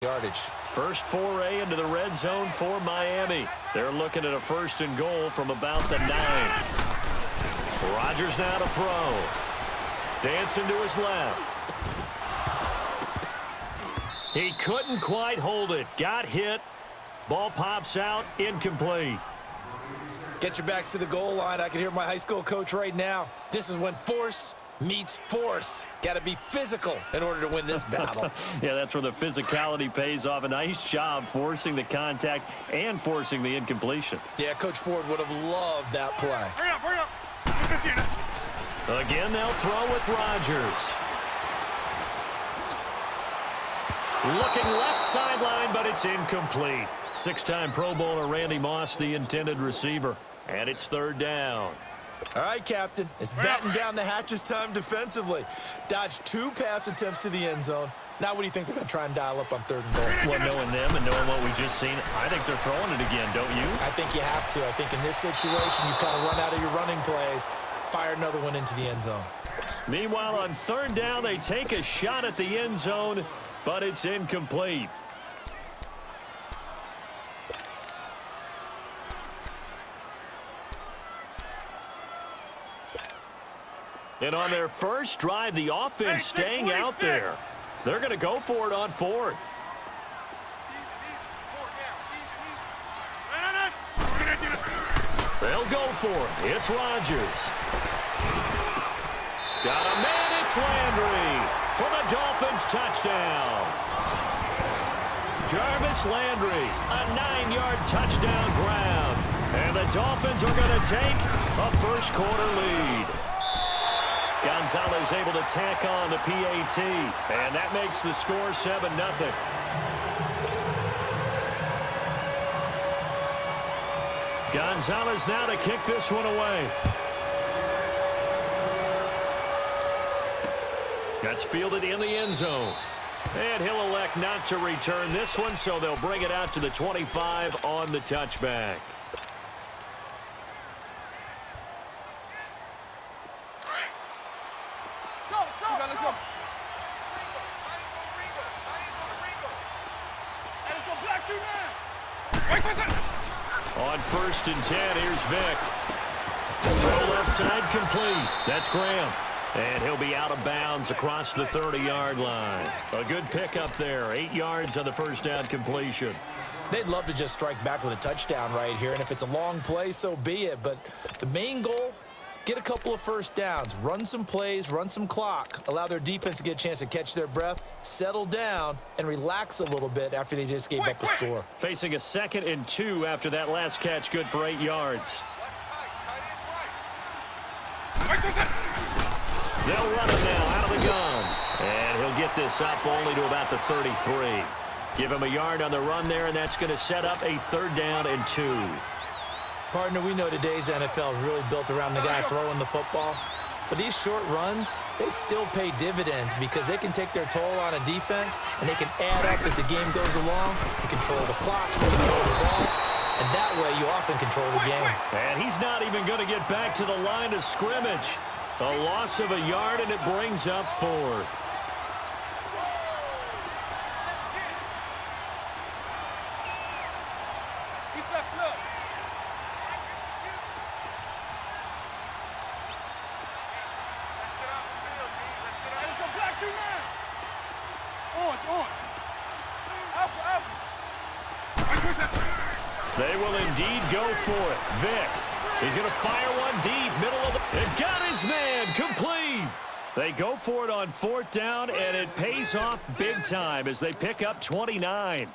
yardage. First foray into the red zone for Miami. They're looking at a 1st and goal from about the 9. Rodgers now to throw. Dancing to his left. He couldn't quite hold it. Got hit. Ball pops out. Incomplete. Get your backs to the goal line. I can hear my high school coach right now. This is when force meets force. Got to be physical in order to win this battle. Yeah, that's where the physicality pays off. A nice job forcing the contact and forcing the incompletion. Yeah, Coach Ford would have loved that play. Hurry up, hurry up. Again, they'll throw with Rodgers. Looking left sideline, but it's incomplete. 6-time Pro Bowler Randy Moss, the intended receiver. And it's 3rd down. All right, Captain. It's batten down the hatches time defensively. Dodged 2 pass attempts to the end zone. Now what do you think they're going to try and dial up on 3rd and goal? Well, knowing them and knowing what we just seen, I think they're throwing it again, don't you? I think you have to. I think in this situation, you kind of run out of your running plays, fire another one into the end zone. Meanwhile, on 3rd down, they take a shot at the end zone, but it's incomplete. And on their first drive, the offense staying out there. They're going to go for it on 4th. They'll go for it. It's Rodgers. Got a man. It's Landry for the Dolphins touchdown. Jarvis Landry, a 9-yard touchdown grab. And the Dolphins are going to take a first-quarter lead. Gonzalez able to tack on the PAT, and that makes the score 7-0. Gonzalez now to kick this one away. That's fielded in the end zone. And he'll elect not to return this one, so they'll bring it out to the 25 on the touchback. On 1st and 10, here's Vick. Throw left side complete. That's Graham. And he'll be out of bounds across the 30-yard line. A good pickup there. 8 yards on the first down completion. They'd love to just strike back with a touchdown right here, and if it's a long play, so be it. But the main goal, get a couple of first downs, run some plays, run some clock, allow their defense to get a chance to catch their breath, settle down, and relax a little bit after they just gave up a score. Facing a 2nd and 2 after that last catch, good for 8 yards. They'll run it now out of the gun. And he'll get this up only to about the 33. Give him a yard on the run there, and that's going to set up a 3rd down and 2. Partner, we know today's NFL is really built around the guy throwing the football. But these short runs, they still pay dividends because they can take their toll on a defense, and they can add up as the game goes along. They control the clock, control the ball, and that way you often control the game. And he's not even going to get back to the line of scrimmage. A loss of a yard, and it brings up 4th. They will indeed go for it. Vick. He's going to fire one deep, middle of the... It got his man, complete. They go for it on 4th down, and it pays off big time as they pick up 29.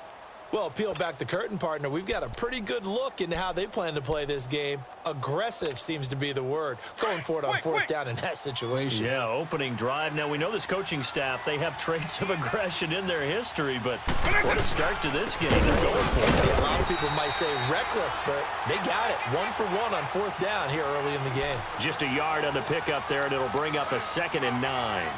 Well, peel back the curtain, partner. We've got a pretty good look into how they plan to play this game. Aggressive seems to be the word. Going for it on 4th down in that situation. Yeah, opening drive. Now, we know this coaching staff, they have traits of aggression in their history, but what a start to this game. They're going for it. Yeah, a lot of people might say reckless, but they got it. 1 for 1 on 4th down here early in the game. Just a yard on the pickup there, and it'll bring up a 2nd and 9.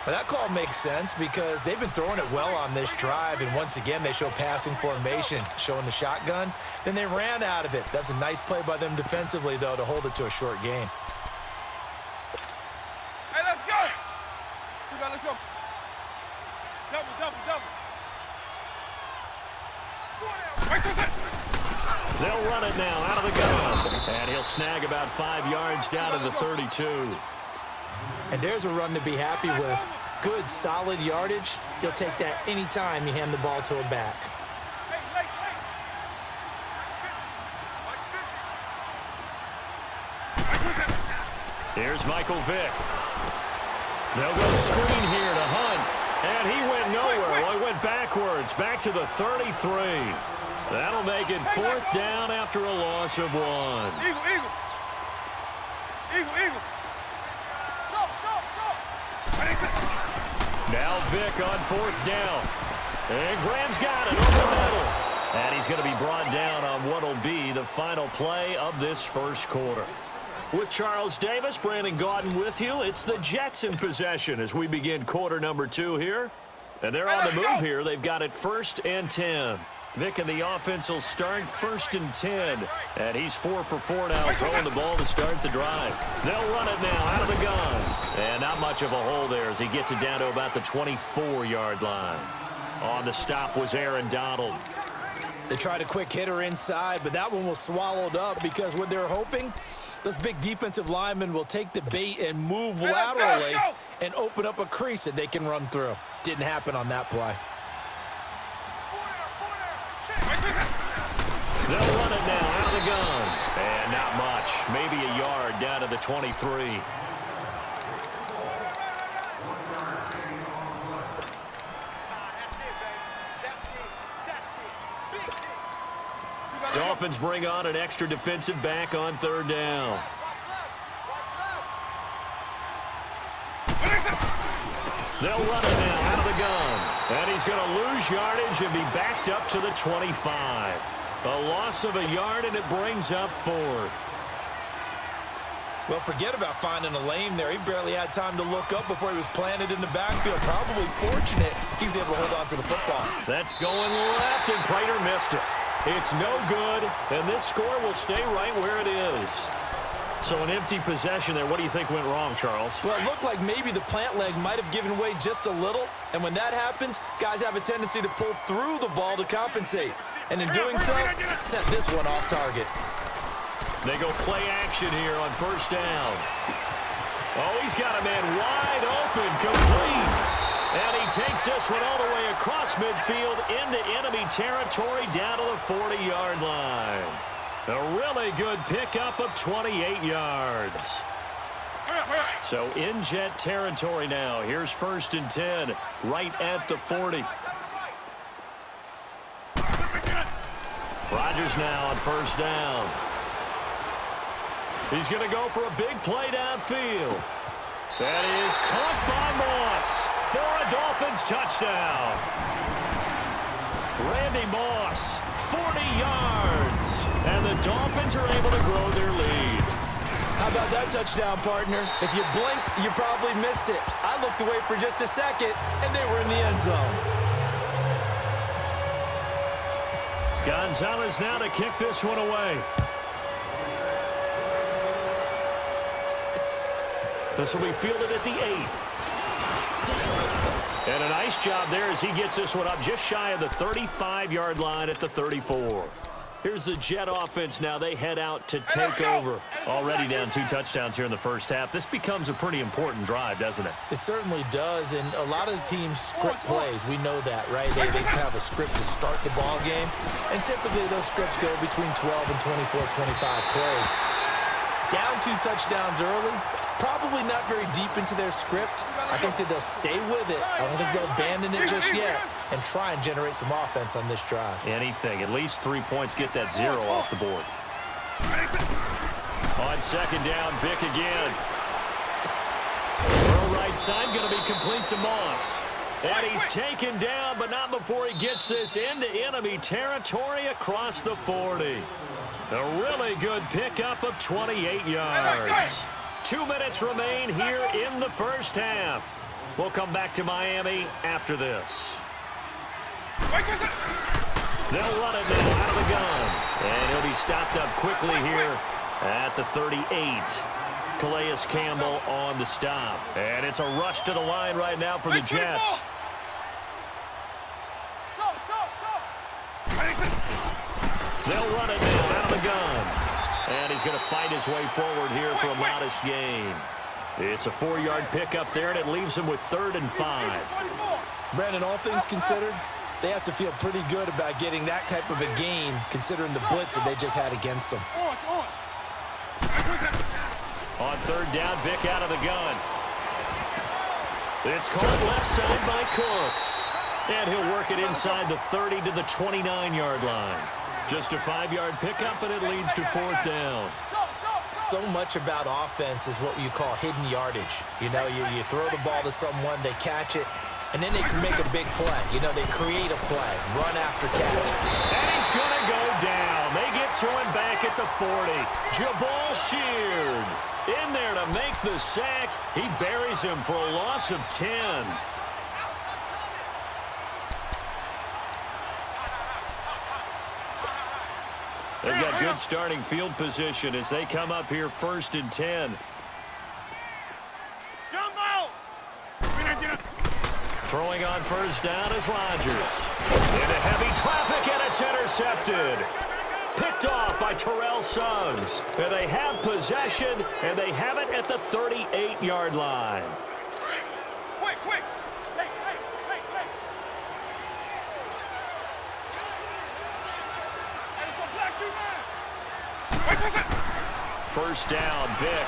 Well, that call makes sense because they've been throwing it well on this drive, and once again, they show passing formation, showing the shotgun. Then they ran out of it. That's a nice play by them defensively, though, to hold it to a short game. Hey, let's go. Let's go. Double. They'll run it now out of the gun. And he'll snag about 5 yards down to the 32. And there's a run to be happy with. Good, solid yardage. He'll take that anytime you hand the ball to a back. Here's Michael Vick. They'll go screen here to Hunt. And he went nowhere. Well, he went backwards, back to the 33. That'll make it 4th down after a loss of 1. Eagle. Now Vick on 4th down. And Graham's got it over the middle. And he's going to be brought down on what will be the final play of this first quarter. With Charles Davis, Brandon Gaudin with you. It's the Jets in possession as we begin quarter number 2 here. And they're on the move here. They've got it 1st and 10. Vick and the offense will start 1st and 10. And he's 4 for 4 now, throwing the ball to start the drive. They'll run it now out of the gun. And not much of a hole there as he gets it down to about the 24-yard line. On the stop was Aaron Donald. They tried a quick hitter inside, but that one was swallowed up because what they're hoping, those big defensive linemen will take the bait and move laterally and open up a crease that they can run through. Didn't happen on that play. They'll run it now out of the gun. And not much. Maybe a yard down to the 23. Dolphins bring on an extra defensive back on 3rd down. They'll run it now out of the gun. And he's going to lose yardage and be backed up to the 25. A loss of a yard, and it brings up 4th. Well, forget about finding a lane there. He barely had time to look up before he was planted in the backfield. Probably fortunate he was able to hold on to the football. That's going left, and Prater missed it. It's no good, and this score will stay right where it is. So an empty possession there. What do you think went wrong, Charles? Well, it looked like maybe the plant leg might have given way just a little. And when that happens, guys have a tendency to pull through the ball to compensate. And in doing so, sent this one off target. They go play action here on 1st down. Oh, he's got a man wide open, complete. And he takes this one all the way across midfield into enemy territory down to the 40-yard line. A really good pickup of 28 yards. So in Jet territory now. Here's 1st and 10 right at the 40. Rodgers now on 1st down. He's going to go for a big play downfield. That is caught by Moss for a Dolphins touchdown. Randy Moss, 40 yards. And the Dolphins are able to grow their lead. How about that touchdown, partner? If you blinked, you probably missed it. I looked away for just a second, and they were in the end zone. Gonzalez now to kick this one away. This will be fielded at the 8. And a nice job there as he gets this one up just shy of the 35-yard line at the 34. Here's the Jet offense now. They head out to take over. Already down 2 touchdowns here in the first half. This becomes a pretty important drive, doesn't it? It certainly does, and a lot of the teams script plays. We know that, right? They have a script to start the ball game, and typically those scripts go between 12 and 24, 25 plays. Down 2 touchdowns early, probably not very deep into their script. I think that they'll stay with it. I don't think they'll abandon it just yet and try and generate some offense on this drive. Anything. At least 3 points, get that 0 off the board. On 2nd down, Vick again. Throw right side, going to be complete to Moss. And he's taken down, but not before he gets this into enemy territory across the 40. A really good pickup of 28 yards. 2 minutes remain here in the first half. We'll come back to Miami after this. They'll run it now out of the gun. And he'll be stopped up quickly here at the 38. Calais Campbell on the stop. And it's a rush to the line right now for the Jets. They'll run it now out of the gun. And he's going to fight his way forward here for a modest gain. It's a 4-yard pickup there, and it leaves him with 3rd and 5. Brandon, all things considered, they have to feel pretty good about getting that type of a gain, considering the blitz that they just had against them. On 3rd down, Vick out of the gun. It's caught left side by Cooks. And he'll work it inside the 30 to the 29-yard line. Just a 5-yard pickup, and it leads to 4th down. So much about offense is what you call hidden yardage. You know, you throw the ball to someone, they catch it, and then they can make a big play. You know, they create a play, run after catch. And he's going to go down. They get to him back at the 40. Jabal Sheard in there to make the sack. He buries him for a loss of 10. They've got good starting field position as they come up here 1st and 10. Throwing on 1st down is Rodgers. Into heavy traffic, and it's intercepted. Picked off by Terrell Suggs. And they have possession, and they have it at the 38-yard line. Quick. First down, Vick.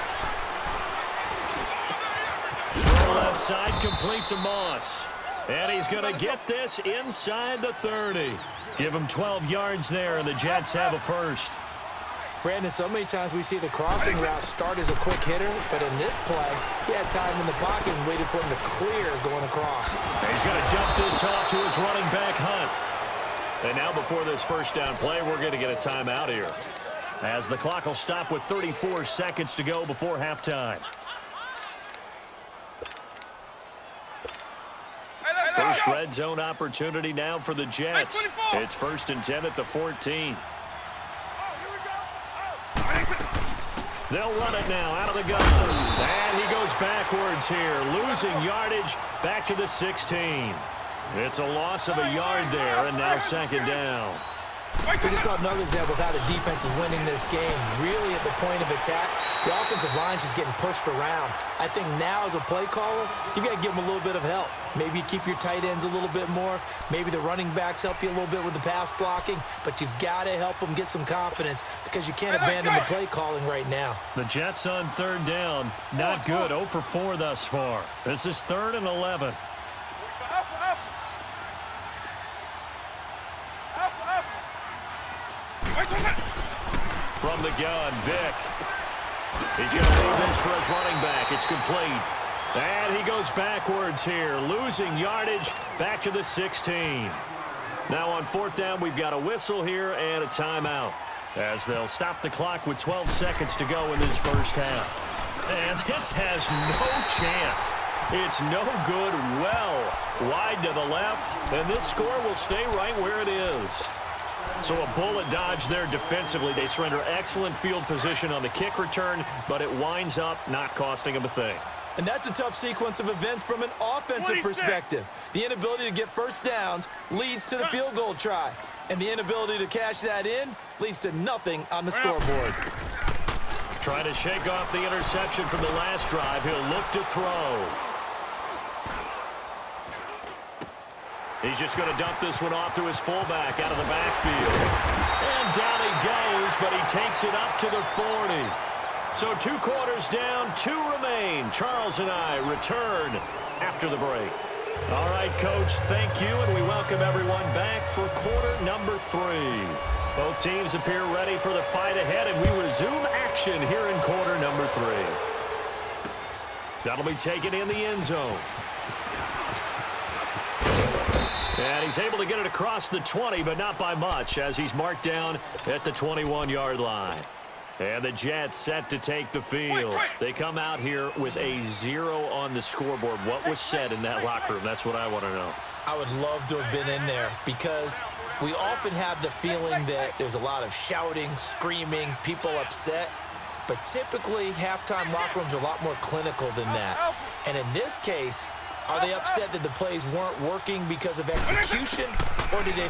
Throw left side, complete to Moss. And he's going to get this inside the 30. Give him 12 yards there, and the Jets have a first. Brandon, so many times we see the crossing route start as a quick hitter, but in this play, he had time in the pocket and waited for him to clear going across. And he's going to dump this off to his running back, Hunt. And now before this first down play, we're going to get a timeout here, as the clock will stop with 34 seconds to go before halftime. First red zone opportunity now for the Jets. It's 1st and 10 at the 14. They'll run it now out of the gun. And he goes backwards here, losing yardage back to the 16. It's a loss of a yard there, and now 2nd down. We just saw another example of how the defense is winning this game. Really at the point of attack, the offensive line's just getting pushed around. I think now as a play caller, you've got to give them a little bit of help. Maybe you keep your tight ends a little bit more. Maybe the running backs help you a little bit with the pass blocking. But you've got to help them get some confidence because you can't abandon the play calling right now. The Jets on 3rd down. Not good. 0 for 4 thus far. This is 3rd and 11. From the gun, Vick. He's going to leave this for his running back. It's complete. And he goes backwards here, losing yardage back to the 16. Now on 4th down, we've got a whistle here and a timeout, as they'll stop the clock with 12 seconds to go in this first half. And this has no chance. It's no good, well wide to the left, and this score will stay right where it is. So a bullet dodge there defensively. They surrender excellent field position on the kick return, but it winds up not costing them a thing. And that's a tough sequence of events from an offensive perspective. The inability to get first downs leads to the field goal try. And the inability to cash that in leads to nothing on the scoreboard. Trying to shake off the interception from the last drive. He'll look to throw. He's just going to dump this one off to his fullback out of the backfield. And down he goes, but he takes it up to the 40. So 2 quarters down, 2 remain. Charles and I return after the break. All right, Coach, thank you, and we welcome everyone back for quarter number 3. Both teams appear ready for the fight ahead, and we resume action here in quarter number 3. That'll be taken in the end zone. And he's able to get it across the 20, but not by much, as he's marked down at the 21-yard line. And the Jets set to take the field. They come out here with a 0 on the scoreboard. What was said in that locker room? That's what I want to know. I would love to have been in there because we often have the feeling that there's a lot of shouting, screaming, people upset. But typically, halftime locker rooms are a lot more clinical than that. And in this case, are they upset that the plays weren't working because of execution, or did they